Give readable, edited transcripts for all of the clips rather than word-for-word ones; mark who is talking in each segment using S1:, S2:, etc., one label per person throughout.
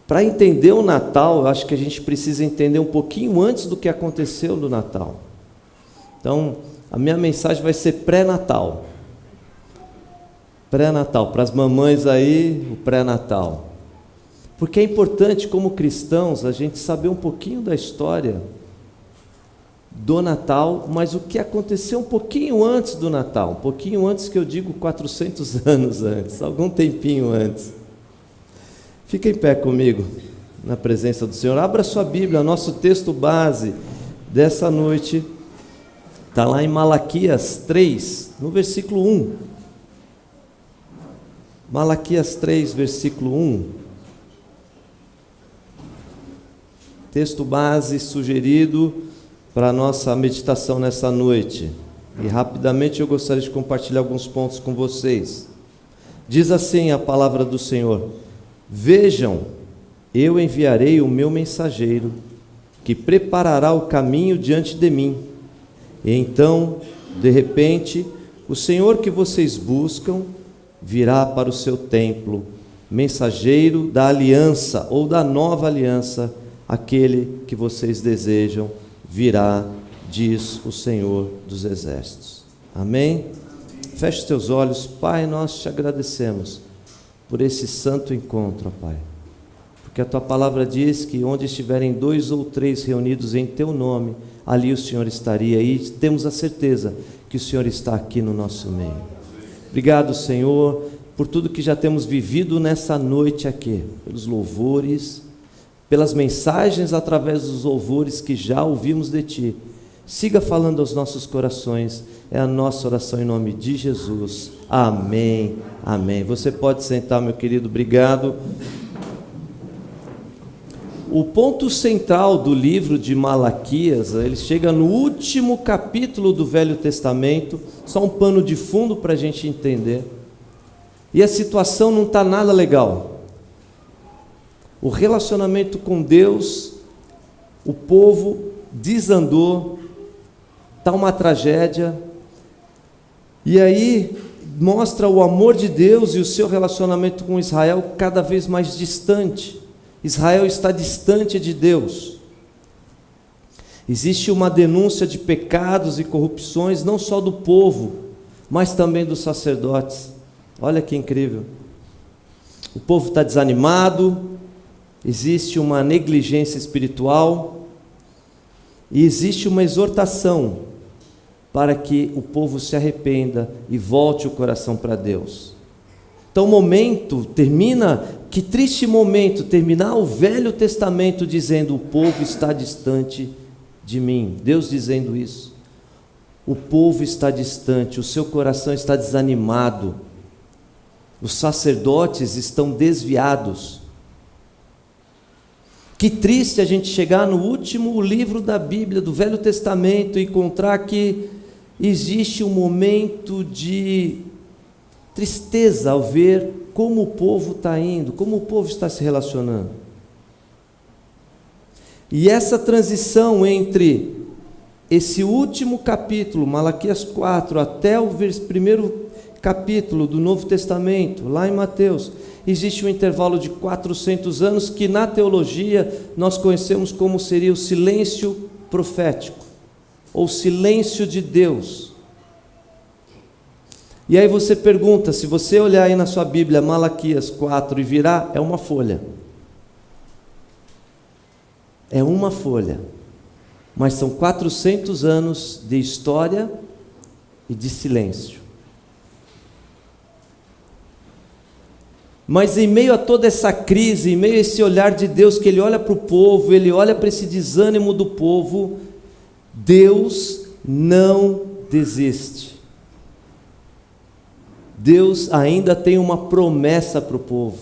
S1: Para entender o Natal, eu acho que a gente precisa entender um pouquinho antes do que aconteceu no Natal. Então, a minha mensagem vai ser pré-natal. Pré-natal, para as mamães aí, o pré-natal. Porque é importante, como cristãos, a gente saber um pouquinho da história do Natal, mas o que aconteceu um pouquinho antes do Natal, um pouquinho antes, que eu digo 400 anos antes, algum tempinho antes. Fica em pé comigo, na presença do Senhor. Abra sua Bíblia, nosso texto base dessa noite está lá em Malaquias 3, no versículo 1. Malaquias 3, versículo 1. Texto base sugerido para a nossa meditação nessa noite. E rapidamente eu gostaria de compartilhar alguns pontos com vocês. Diz assim a palavra do Senhor: Vejam, eu enviarei o meu mensageiro, que preparará o caminho diante de mim. E então, de repente, o Senhor que vocês buscam virá para o seu templo, mensageiro da aliança ou da nova aliança, aquele que vocês desejam virá, diz o Senhor dos Exércitos. Amém? Feche os teus olhos. Pai, nós te agradecemos por esse santo encontro, ó Pai, porque a tua palavra diz que onde estiverem 2 ou 3 reunidos em teu nome, ali o Senhor estaria, e temos a certeza que o Senhor está aqui no nosso meio. Obrigado, Senhor, por tudo que já temos vivido nessa noite aqui, pelos louvores, pelas mensagens através dos louvores que já ouvimos de Ti. Siga falando aos nossos corações, é a nossa oração em nome de Jesus. Amém, amém. Você pode sentar, meu querido, obrigado. O ponto central do livro de Malaquias, ele chega no último capítulo do Velho Testamento, só um pano de fundo para a gente entender. E a situação não está nada legal. O relacionamento com Deus, o povo desandou, está uma tragédia. E aí mostra o amor de Deus e o seu relacionamento com Israel cada vez mais distante. Israel está distante de Deus. Existe uma denúncia de pecados e corrupções, não só do povo, mas também dos sacerdotes. Olha que incrível. O povo está desanimado, existe uma negligência espiritual, e existe uma exortação para que o povo se arrependa e volte o coração para Deus. Então o momento termina, que triste momento, terminar o Velho Testamento dizendo: o povo está distante de mim. Deus dizendo isso. O povo está distante, o seu coração está desanimado, os sacerdotes estão desviados. Que triste a gente chegar no último livro da Bíblia, do Velho Testamento, e encontrar que existe um momento de tristeza ao ver como o povo está indo, como o povo está se relacionando. E essa transição entre esse último capítulo, Malaquias 4, até o primeiro capítulo do Novo Testamento, lá em Mateus, existe um intervalo de 400 anos que na teologia nós conhecemos como seria o silêncio profético, ou silêncio de Deus. E aí você pergunta, se você olhar aí na sua Bíblia, Malaquias 4 e virar, é uma folha. É uma folha. Mas são 400 anos de história e de silêncio. Mas em meio a toda essa crise, em meio a esse olhar de Deus, que Ele olha para o povo, Ele olha para esse desânimo do povo, Deus não desiste. Deus ainda tem uma promessa para o povo.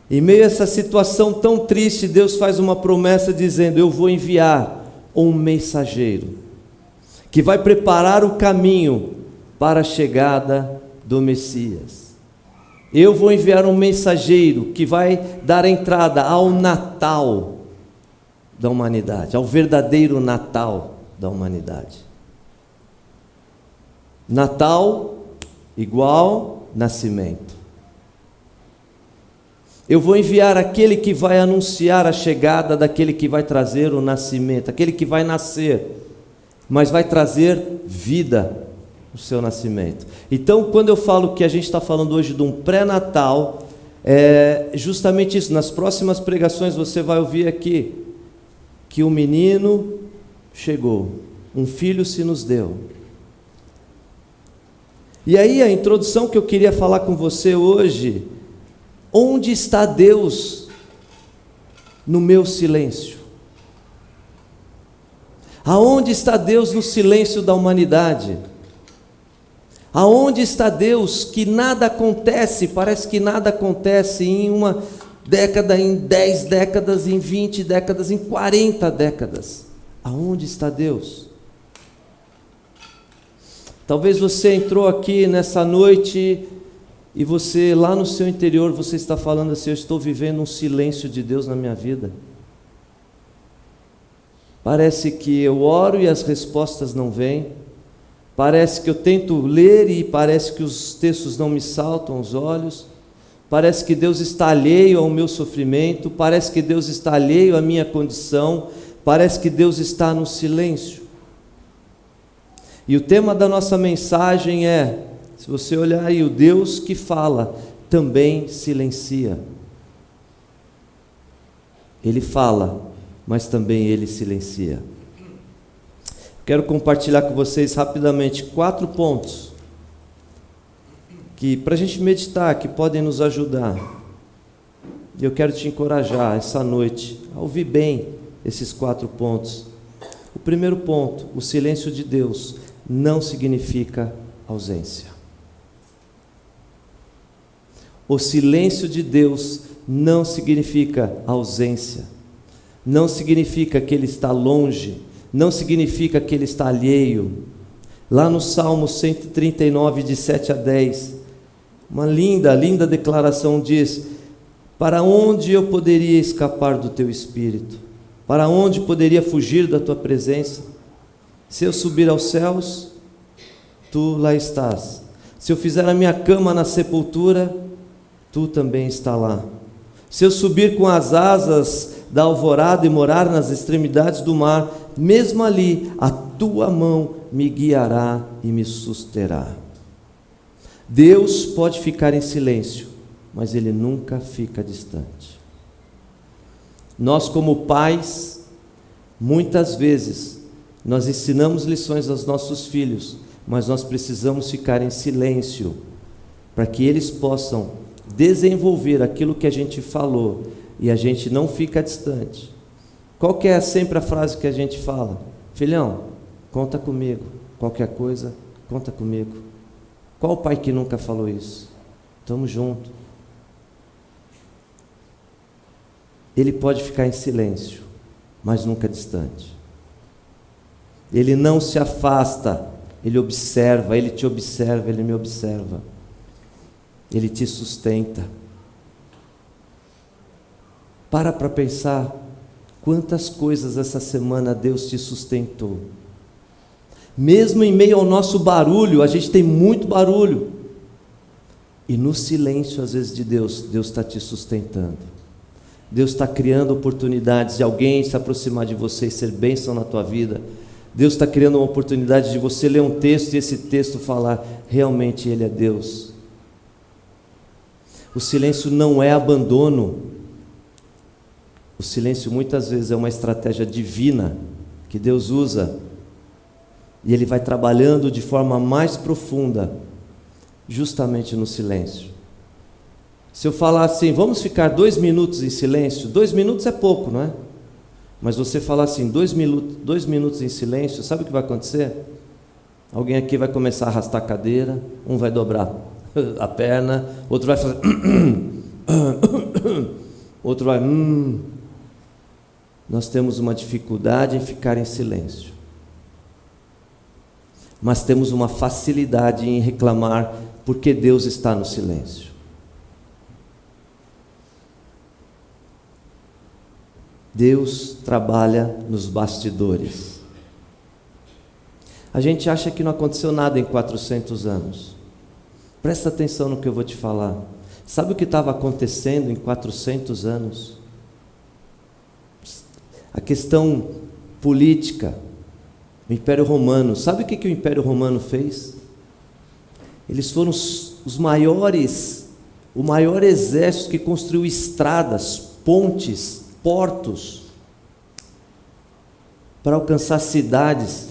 S1: Em meio a essa situação tão triste, Deus faz uma promessa dizendo: eu vou enviar um mensageiro, que vai preparar o caminho para a chegada do Messias. Eu vou enviar um mensageiro que vai dar entrada ao Natal da humanidade, ao verdadeiro Natal da humanidade. Natal igual nascimento. Eu vou enviar aquele que vai anunciar a chegada daquele que vai trazer o nascimento, aquele que vai nascer, mas vai trazer vida no seu nascimento. Então, quando eu falo que a gente está falando hoje de um pré-natal, é justamente isso. Nas próximas pregações você vai ouvir aqui que o menino chegou, um filho se nos deu. E aí a introdução que eu queria falar com você hoje: onde está Deus no meu silêncio? Aonde está Deus no silêncio da humanidade? Aonde está Deus que nada acontece, parece que nada acontece em uma década, em 10 décadas, em 20 décadas, em 40 décadas? Aonde está Deus? Talvez você entrou aqui nessa noite e você, lá no seu interior, você está falando assim: eu estou vivendo um silêncio de Deus na minha vida. Parece que eu oro e as respostas não vêm. Parece que eu tento ler e parece que os textos não me saltam aos olhos. Parece que Deus está alheio ao meu sofrimento. Parece que Deus está alheio à minha condição. Parece que Deus está no silêncio. E o tema da nossa mensagem é: se você olhar aí, o Deus que fala também silencia. Ele fala, mas também Ele silencia. Quero compartilhar com vocês rapidamente 4 pontos que, para a gente meditar, que podem nos ajudar. E eu quero te encorajar essa noite a ouvir bem esses 4 pontos. O primeiro ponto: o silêncio de Deus não significa ausência. O silêncio de Deus não significa ausência, não significa que Ele está longe, não significa que Ele está alheio. Lá no Salmo 139, de 7 a 10, uma linda declaração diz: para onde eu poderia escapar do Teu Espírito? Para onde poderia fugir da Tua presença? Se eu subir aos céus, Tu lá estás. Se eu fizer a minha cama na sepultura, Tu também está lá. Se eu subir com as asas da alvorada e morar nas extremidades do mar, mesmo ali a Tua mão me guiará e me susterá. Deus pode ficar em silêncio, mas Ele nunca fica distante. Nós, como pais, muitas vezes nós ensinamos lições aos nossos filhos, mas nós precisamos ficar em silêncio para que eles possam desenvolver aquilo que a gente falou, e a gente não fica distante. Qual que é sempre a frase que a gente fala? Filhão, conta comigo, qualquer coisa, conta comigo. Qual pai que nunca falou isso? Estamos juntos. Ele pode ficar em silêncio, mas nunca distante. Ele não se afasta, Ele observa, Ele te observa, Ele me observa. Ele te sustenta. Para pensar quantas coisas essa semana Deus te sustentou. Mesmo em meio ao nosso barulho, a gente tem muito barulho, e no silêncio às vezes de Deus, Deus está te sustentando. Deus está criando oportunidades de alguém se aproximar de você e ser bênção na tua vida. Deus está criando uma oportunidade de você ler um texto e esse texto falar: realmente Ele é Deus. O silêncio não é abandono. O silêncio muitas vezes é uma estratégia divina que Deus usa, e Ele vai trabalhando de forma mais profunda justamente no silêncio. Se eu falar assim: vamos ficar 2 minutos em silêncio, 2 minutos é pouco, não é? Mas você falar assim, 2 minutos em silêncio, sabe o que vai acontecer? Alguém aqui vai começar a arrastar a cadeira, um vai dobrar a perna, outro vai fazer outro vai Nós temos uma dificuldade em ficar em silêncio, mas temos uma facilidade em reclamar porque Deus está no silêncio. Deus trabalha nos bastidores. A gente acha que não aconteceu nada em 400 anos. Presta atenção no que eu vou te falar. Sabe o que estava acontecendo em 400 anos? A questão política, o Império Romano. Sabe o que o Império Romano fez? Eles foram os maiores, o maior exército que construiu estradas, pontes, portos, para alcançar cidades,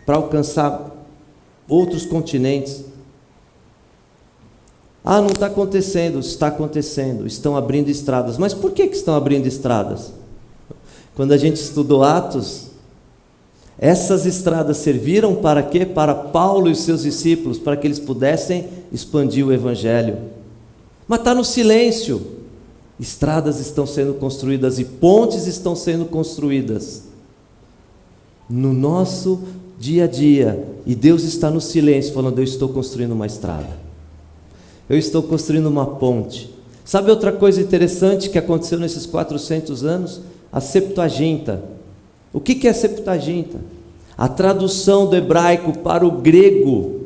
S1: para alcançar outros continentes. Ah, não está acontecendo. Está acontecendo, estão abrindo estradas. Mas por que estão abrindo estradas? Quando a gente estudou Atos, essas estradas serviram para quê? Para Paulo e os seus discípulos, para que eles pudessem expandir o Evangelho. Mas está no silêncio. Estradas estão sendo construídas e pontes estão sendo construídas no nosso dia a dia, e Deus está no silêncio falando: eu estou construindo uma estrada, eu estou construindo uma ponte. Sabe outra coisa interessante que aconteceu nesses 400 anos? A Septuaginta. O que é a Septuaginta? A tradução do hebraico para o grego,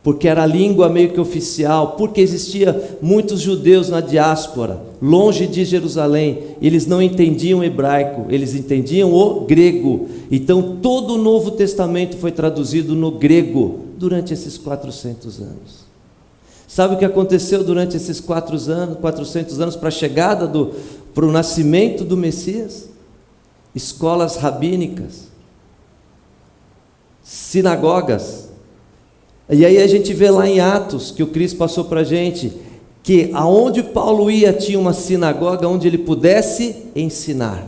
S1: porque era a língua meio que oficial, porque existia muitos judeus na diáspora, longe de Jerusalém. Eles não entendiam hebraico, eles entendiam o grego. Então todo o Novo Testamento foi traduzido no grego durante esses 400 anos. Sabe o que aconteceu durante esses 400 anos para a chegada para o nascimento do Messias? Escolas rabínicas, sinagogas. E aí a gente vê lá em Atos, que o Cristo passou para a gente, que aonde Paulo ia tinha uma sinagoga onde ele pudesse ensinar.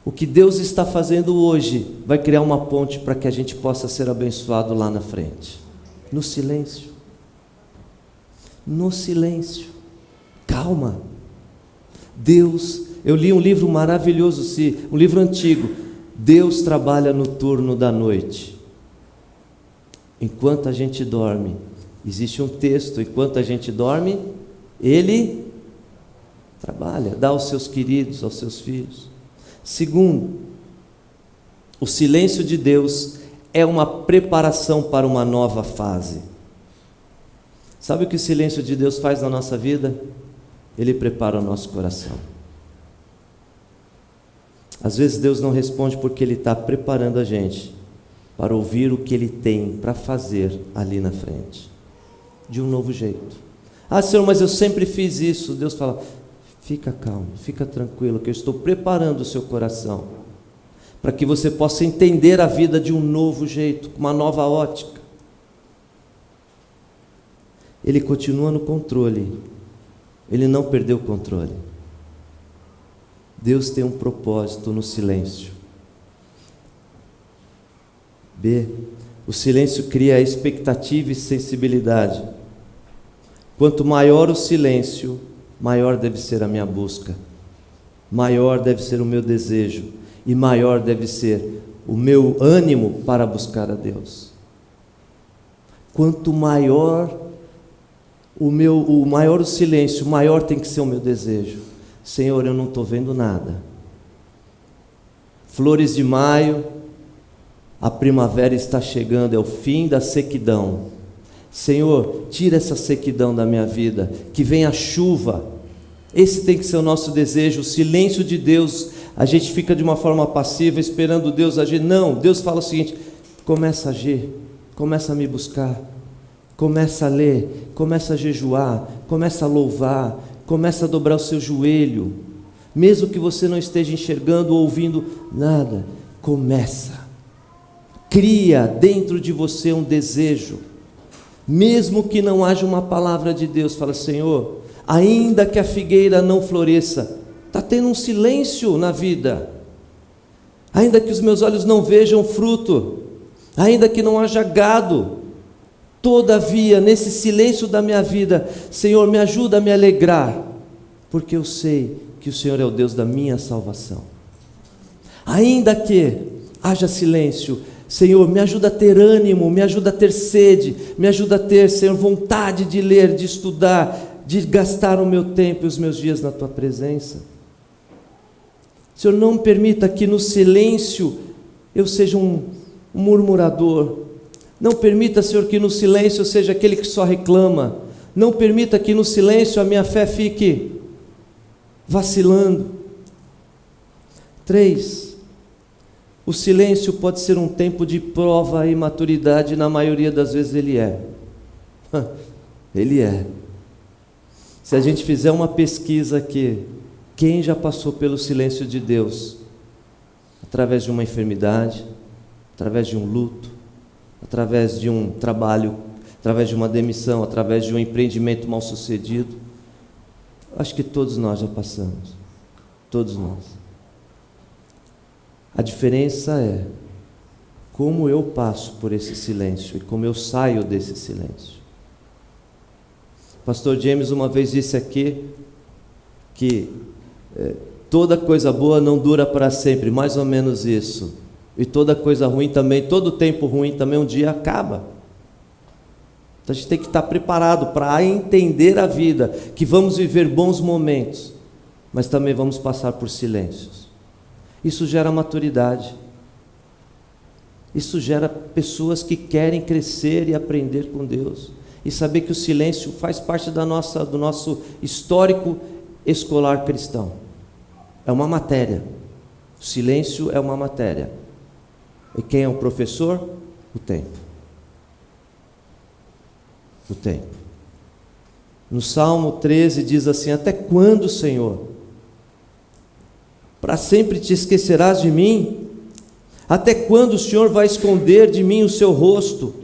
S1: O que Deus está fazendo hoje vai criar uma ponte para que a gente possa ser abençoado lá na frente. No silêncio. No silêncio. Calma. Deus, eu li um livro maravilhoso, um livro antigo. Deus trabalha no turno da noite. Enquanto a gente dorme, existe um texto: enquanto a gente dorme, Ele trabalha, dá aos seus queridos, aos seus filhos. Segundo, o silêncio de Deus é uma preparação para uma nova fase. Sabe o que o silêncio de Deus faz na nossa vida? Ele prepara o nosso coração. Às vezes Deus não responde porque Ele está preparando a gente para ouvir o que Ele tem para fazer ali na frente, de um novo jeito. Ah, Senhor, mas eu sempre fiz isso. Deus fala: fica calmo, fica tranquilo, que eu estou preparando o seu coração para que você possa entender a vida de um novo jeito, com uma nova ótica. Ele continua no controle, Ele não perdeu o controle. Deus tem um propósito no silêncio. B. O silêncio cria expectativa e sensibilidade. Quanto maior o silêncio, maior deve ser a minha busca, maior deve ser o meu desejo, e maior deve ser o meu ânimo para buscar a Deus. Quanto maior maior o silêncio, maior tem que ser o meu desejo. Senhor, eu não estou vendo nada. Flores de maio, a primavera está chegando, é o fim da sequidão. Senhor, tira essa sequidão da minha vida, que venha a chuva. Esse tem que ser o nosso desejo. O silêncio de Deus, a gente fica de uma forma passiva esperando Deus agir. Não, Deus fala o seguinte: começa a agir, começa a me buscar, começa a ler, começa a jejuar, começa a louvar, começa a dobrar o seu joelho, mesmo que você não esteja enxergando ou ouvindo nada. Começa, cria dentro de você um desejo, mesmo que não haja uma palavra de Deus. Fala: Senhor, ainda que a figueira não floresça, está tendo um silêncio na vida, ainda que os meus olhos não vejam fruto, ainda que não haja gado, todavia, nesse silêncio da minha vida, Senhor, me ajuda a me alegrar, porque eu sei que o Senhor é o Deus da minha salvação. Ainda que haja silêncio, Senhor, me ajuda a ter ânimo, me ajuda a ter sede, me ajuda a ter, Senhor, vontade de ler, de estudar, de gastar o meu tempo e os meus dias na Tua presença. Senhor, não me permita que no silêncio eu seja um murmurador, Não permita, Senhor, que no silêncio eu seja aquele que só reclama. Não permita que no silêncio a minha fé fique vacilando. 3. O silêncio pode ser um tempo de prova e maturidade, na maioria das vezes ele é. Ele é. Se a gente fizer uma pesquisa aqui, quem já passou pelo silêncio de Deus? Através de uma enfermidade, através de um luto, através de um trabalho, através de uma demissão, através de um empreendimento mal sucedido. Acho que todos nós já passamos. Todos nós. A diferença é como eu passo por esse silêncio e como eu saio desse silêncio. Pastor James uma vez disse aqui que toda coisa boa não dura para sempre, mais ou menos isso. E toda coisa ruim também, todo tempo ruim também um dia acaba. Então a gente tem que estar preparado para entender a vida, que vamos viver bons momentos, mas também vamos passar por silêncios. Isso gera maturidade. Isso gera pessoas que querem crescer e aprender com Deus. E saber que o silêncio faz parte do nosso histórico escolar cristão. É uma matéria. O silêncio é uma matéria. E quem é o professor? O tempo. O tempo. No Salmo 13 diz assim: até quando, Senhor? Para sempre te esquecerás de mim? Até quando o Senhor vai esconder de mim o seu rosto?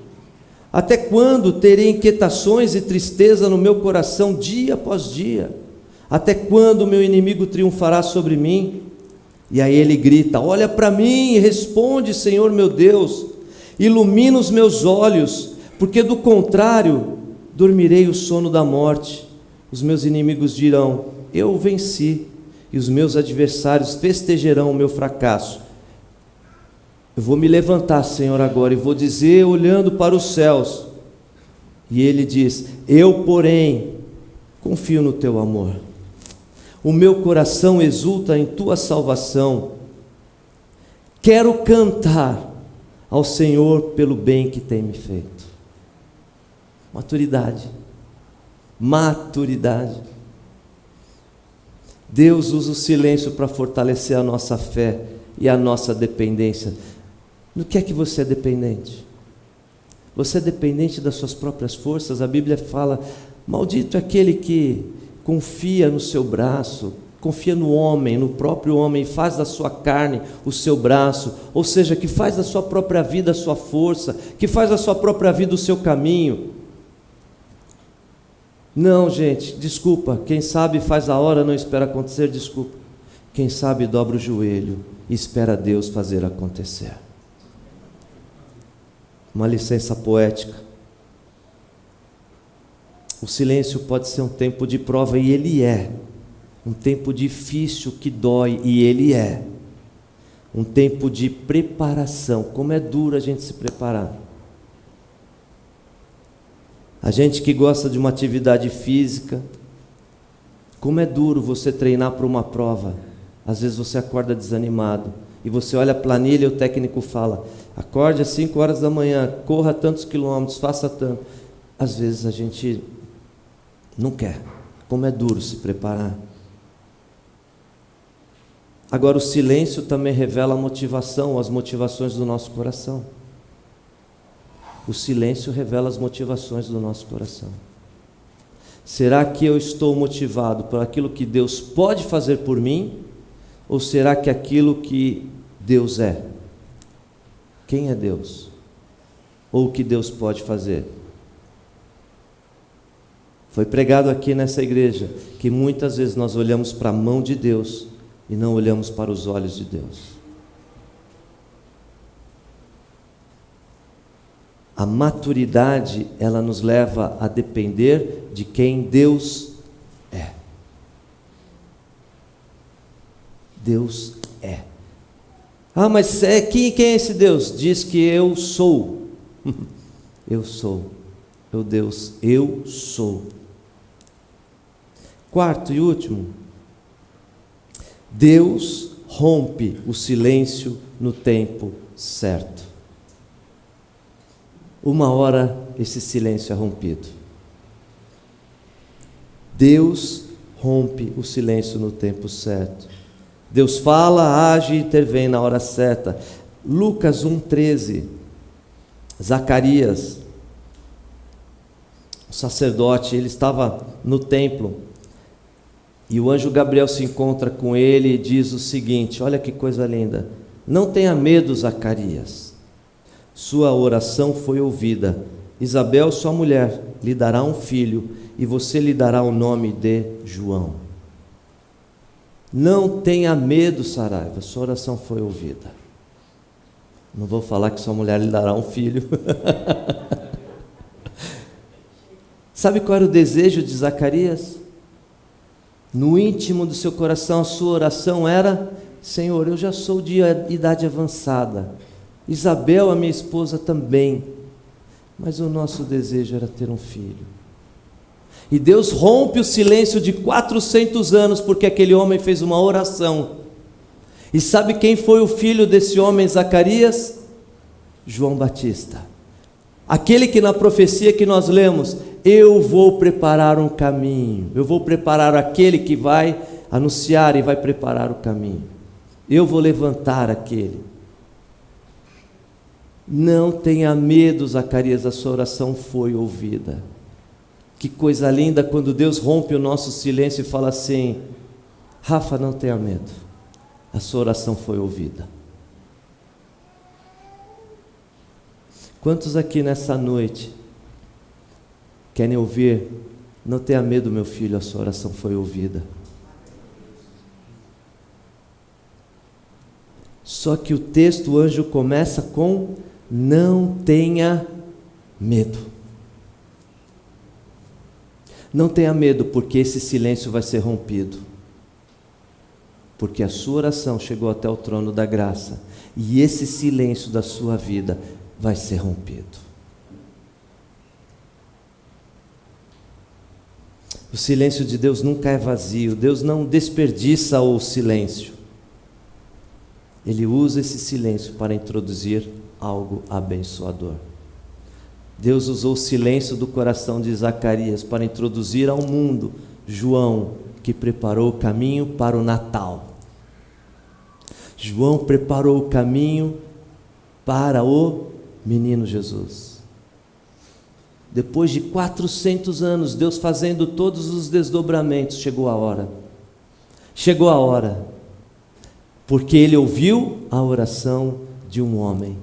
S1: Até quando terei inquietações e tristeza no meu coração dia após dia? Até quando o meu inimigo triunfará sobre mim? E aí ele grita: olha para mim e responde, Senhor meu Deus, ilumina os meus olhos, porque do contrário dormirei o sono da morte. Os meus inimigos dirão: eu venci, e os meus adversários festejarão o meu fracasso. Eu vou me levantar, Senhor, agora, e vou dizer, olhando para os céus, e ele diz: eu, porém, confio no teu amor. O meu coração exulta em tua salvação. Quero cantar ao Senhor pelo bem que tem me feito. Maturidade. Maturidade. Deus usa o silêncio para fortalecer a nossa fé e a nossa dependência. No que é que você é dependente? Você é dependente das suas próprias forças? A Bíblia fala: maldito é aquele que confia no seu braço, confia no homem, no próprio homem, e faz da sua carne o seu braço, ou seja, que faz da sua própria vida a sua força, que faz da sua própria vida o seu caminho. Não, gente, desculpa, quem sabe faz a hora, não espera acontecer, desculpa. Quem sabe dobra o joelho e espera Deus fazer acontecer. Uma licença poética. O silêncio pode ser um tempo de prova, e ele é. Um tempo difícil que dói, e ele é. Um tempo de preparação. Como é duro a gente se preparar. A gente que gosta de uma atividade física, como é duro você treinar para uma prova. Às vezes você acorda desanimado, e você olha a planilha e o técnico fala: acorde às 5 horas da manhã, corra tantos quilômetros, faça tanto. Às vezes a gente não quer. Como é duro se preparar. Agora o silêncio também revela a motivação, as motivações do nosso coração. O silêncio revela as motivações do nosso coração. Será que eu estou motivado por aquilo que Deus pode fazer por mim? Ou será que aquilo que Deus é? Quem é Deus? Ou o que Deus pode fazer? Foi pregado aqui nessa igreja que muitas vezes nós olhamos para a mão de Deus e não olhamos para os olhos de Deus. A maturidade, ela nos leva a depender de quem Deus é. Deus é. Ah, mas quem é esse Deus? Diz que eu sou. Eu sou. Meu Deus, eu sou. Quarto e último. Deus rompe o silêncio no tempo certo. uma hora esse silêncio é rompido. Deus rompe o silêncio no tempo certo. Deus fala, age e intervém na hora certa. Lucas 1,13. Zacarias, o sacerdote, ele estava no templo e o anjo Gabriel se encontra com ele e diz o seguinte: olha que coisa linda, não tenha medo, Zacarias, sua oração foi ouvida. Isabel, sua mulher, lhe dará um filho e você lhe dará o nome de João. Não tenha medo, Saraiva, sua oração foi ouvida. Não vou falar que sua mulher lhe dará um filho. Sabe qual era o desejo de Zacarias? No íntimo do seu coração, a sua oração era: Senhor, eu já sou de idade avançada, Isabel, a minha esposa, também, mas o nosso desejo era ter um filho. E Deus rompe o silêncio de 400 anos, porque aquele homem fez uma oração. E sabe quem foi o filho desse homem, Zacarias? João Batista. Aquele que na profecia que nós lemos: eu vou preparar um caminho, eu vou preparar aquele que vai anunciar e vai preparar o caminho, eu vou levantar aquele. Não tenha medo, Zacarias, a sua oração foi ouvida. Que coisa linda quando Deus rompe o nosso silêncio e fala assim: Rafa, não tenha medo, a sua oração foi ouvida. Quantos aqui nessa noite querem ouvir: não tenha medo, meu filho, a sua oração foi ouvida? Só que o texto, o anjo começa com: não tenha medo. Não tenha medo, porque esse silêncio vai ser rompido. Porque a sua oração chegou até o trono da graça, e esse silêncio da sua vida vai ser rompido. O silêncio de Deus nunca é vazio. Deus não desperdiça o silêncio. Ele usa esse silêncio para introduzir algo abençoador. Deus usou o silêncio do coração de Zacarias para introduzir ao mundo João, que preparou o caminho para o Natal. João preparou o caminho para o menino Jesus. Depois de 400 anos, Deus fazendo todos os desdobramentos, chegou a hora. Chegou a hora. Porque ele ouviu a oração de um homem.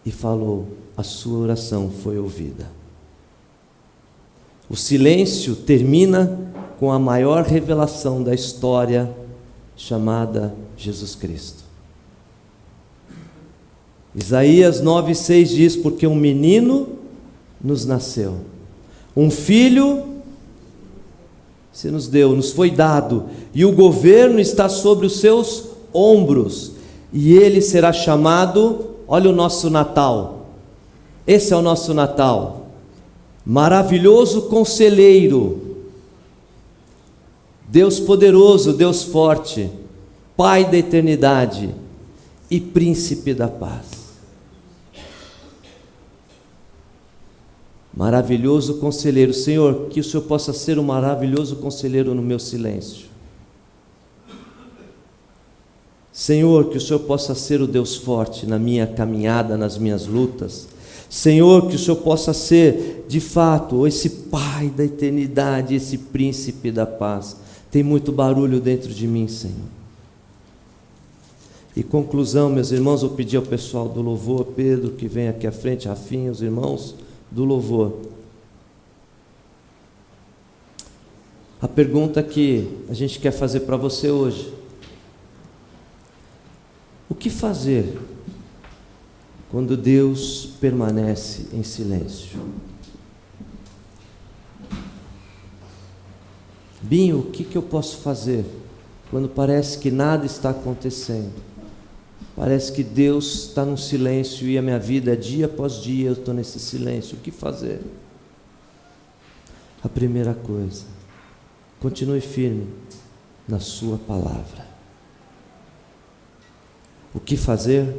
S1: E falou: a sua oração foi ouvida. O silêncio termina com a maior revelação da história, chamada Jesus Cristo. Isaías 9,6 diz: porque um menino nos nasceu, um filho se nos deu, nos foi dado, e o governo está sobre os seus ombros, e ele será chamado, olha o nosso Natal, esse é o nosso Natal: Maravilhoso Conselheiro, Deus poderoso, Deus forte, Pai da eternidade e Príncipe da paz. Maravilhoso Conselheiro. Senhor, que o Senhor possa ser um maravilhoso conselheiro no meu silêncio. Senhor, que o Senhor possa ser o Deus forte na minha caminhada, nas minhas lutas. Senhor, que o Senhor possa ser, de fato, esse Pai da eternidade, esse Príncipe da paz. Tem muito barulho dentro de mim, Senhor. E conclusão, meus irmãos, vou pedir ao pessoal do louvor, Pedro, que vem aqui à frente, Rafinha, os irmãos do louvor. A pergunta que a gente quer fazer para você hoje: o que fazer quando Deus permanece em silêncio? Binho, o que eu posso fazer quando parece que nada está acontecendo? Parece que Deus está num silêncio e a minha vida, dia após dia, eu estou nesse silêncio. O que fazer? A primeira coisa: continue firme na sua palavra. O que fazer?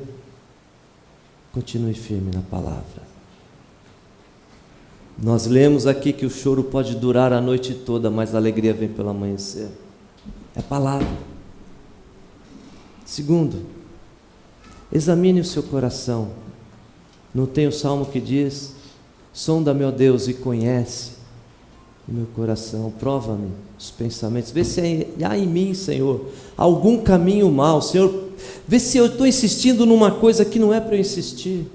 S1: Continue firme na palavra. Nós lemos aqui que o choro pode durar a noite toda, mas a alegria vem pelo amanhecer. É a palavra. Segundo, examine o seu coração. Não tem o salmo que diz: sonda, meu Deus, e conhece o meu coração, prova-me os pensamentos, vê se há em mim, Senhor, algum caminho mau. Senhor, vê se eu estou insistindo numa coisa que não é para eu insistir.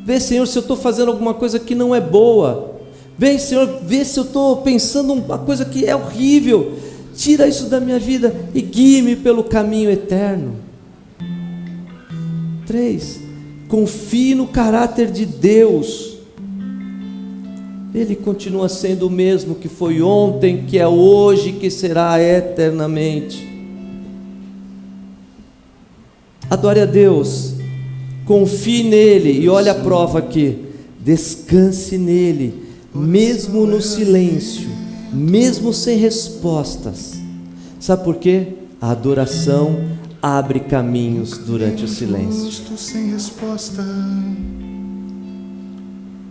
S1: Vê, Senhor, se eu estou fazendo alguma coisa que não é boa. Vê, Senhor, vê se eu estou pensando uma coisa que é horrível. Tira isso da minha vida e guie-me pelo caminho eterno. 3. Confie no caráter de Deus. Ele continua sendo o mesmo que foi ontem, que é hoje, que será eternamente. Adore a Deus, confie nele, e olha a prova aqui: descanse nele, mesmo no silêncio, mesmo sem respostas. Sabe por quê? A adoração abre caminhos durante o silêncio.
S2: Sem resposta,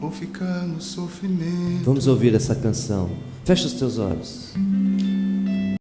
S2: ou ficar no sofrimento.
S1: Vamos ouvir essa canção. Fecha os teus olhos.